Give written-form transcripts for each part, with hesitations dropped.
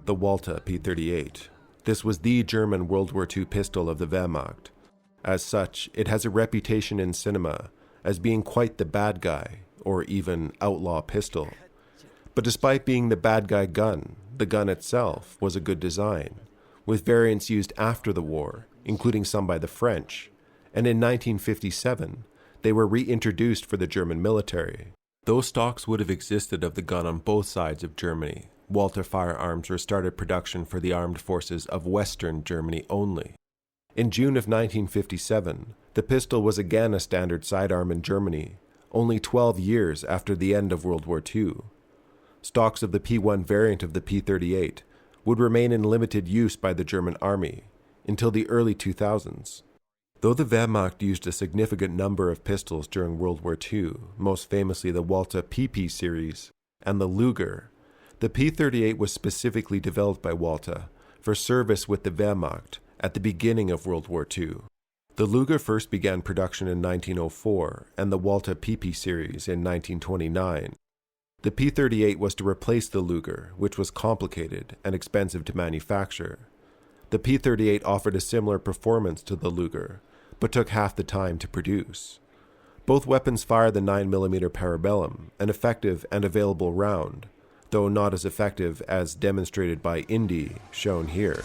the Walther P38. This was the German World War II pistol of the Wehrmacht. As such, it has a reputation in cinema as being quite the bad guy, or even outlaw pistol. But despite being the bad guy gun, the gun itself was a good design, with variants used after the war, including some by the French, and in 1957, they were reintroduced for the German military. Though stocks would have existed of the gun on both sides of Germany, Walther Firearms restarted production for the armed forces of Western Germany only. In June of 1957, the pistol was again a standard sidearm in Germany, only 12 years after the end of World War II. Stocks of the P1 variant of the P38 would remain in limited use by the German army until the early 2000s. Though the Wehrmacht used a significant number of pistols during World War II, most famously the Walther PP series and the Luger, the P38 was specifically developed by Walther for service with the Wehrmacht at the beginning of World War II. The Luger first began production in 1904 and the Walther PP series in 1929. The P38 was to replace the Luger, which was complicated and expensive to manufacture. The P38 offered a similar performance to the Luger, but took half the time to produce. Both weapons fire the 9mm Parabellum, an effective and available round, though not as effective as demonstrated by Indy, shown here.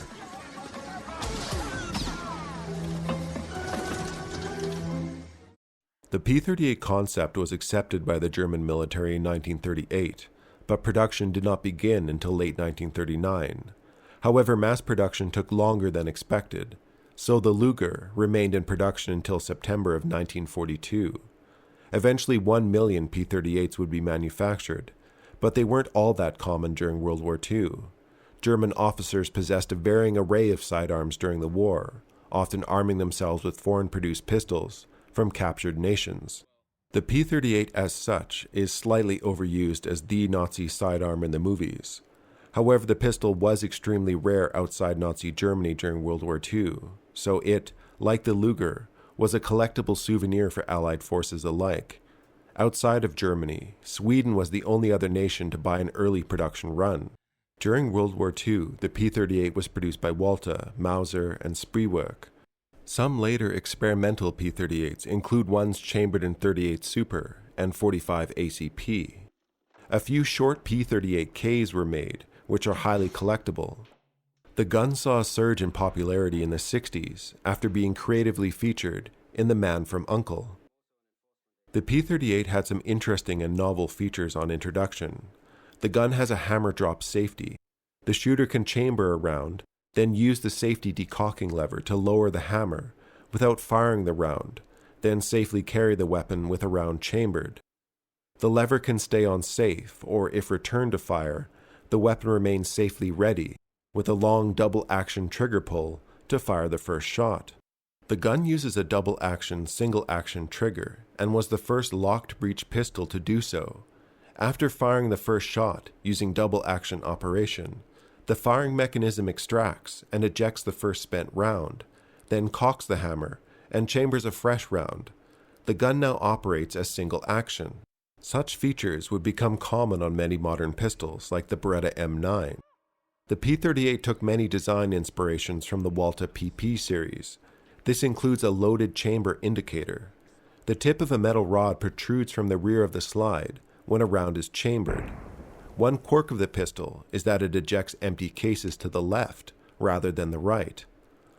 The P38 concept was accepted by the German military in 1938, but production did not begin until late 1939. However, mass production took longer than expected, so the Luger remained in production until September of 1942. Eventually 1 million P38s would be manufactured, but they weren't all that common during World War II. German officers possessed a varying array of sidearms during the war, often arming themselves with foreign-produced pistols from captured nations. The P38 as such is slightly overused as the Nazi sidearm in the movies. However, the pistol was extremely rare outside Nazi Germany during World War II, so it, like the Luger, was a collectible souvenir for Allied forces alike. Outside of Germany, Sweden was the only other nation to buy an early production run. During World War II, the P38 was produced by Walther, Mauser, and Spreewerk. Some later experimental P38s include ones chambered in .38 Super and .45 ACP. A few short P38Ks were made, which are highly collectible. The gun saw a surge in popularity in the 60s after being creatively featured in The Man from U.N.C.L.E. The P38 had some interesting and novel features on introduction. The gun has a hammer drop safety. The shooter can chamber a round, then use the safety decocking lever to lower the hammer without firing the round, then safely carry the weapon with a round chambered. The lever can stay on safe, or if returned to fire, the weapon remains safely ready, with a long double-action trigger pull to fire the first shot. The gun uses a double-action, single-action trigger, and was the first locked breech pistol to do so. After firing the first shot using double-action operation, the firing mechanism extracts and ejects the first spent round, then cocks the hammer and chambers a fresh round. The gun now operates as single action. Such features would become common on many modern pistols, like the Beretta M9. The P38 took many design inspirations from the Walther PP series. This includes a loaded chamber indicator. The tip of a metal rod protrudes from the rear of the slide when a round is chambered. One quirk of the pistol is that it ejects empty cases to the left rather than the right.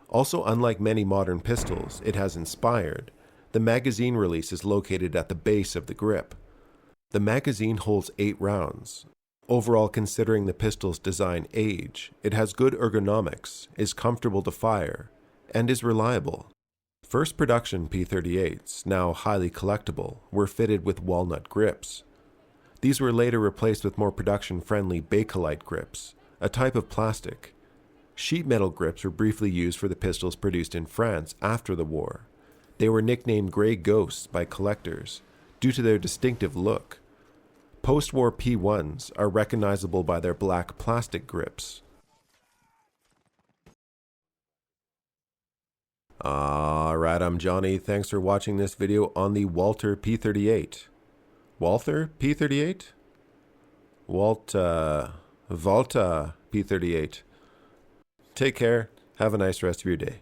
Also, unlike many modern pistols it has inspired, the magazine release is located at the base of the grip. The magazine holds 8 rounds. Overall, considering the pistol's design age, it has good ergonomics, is comfortable to fire, and is reliable. First production P38s, now highly collectible, were fitted with walnut grips. These were later replaced with more production-friendly Bakelite grips, a type of plastic. Sheet metal grips were briefly used for the pistols produced in France after the war. They were nicknamed Grey Ghosts by collectors, due to their distinctive look. Post-war P1s are recognizable by their black plastic grips. Alright, I'm Johnny. Thanks for watching this video on the Walther P38. Walther P38? Walther P38. Take care. Have a nice rest of your day.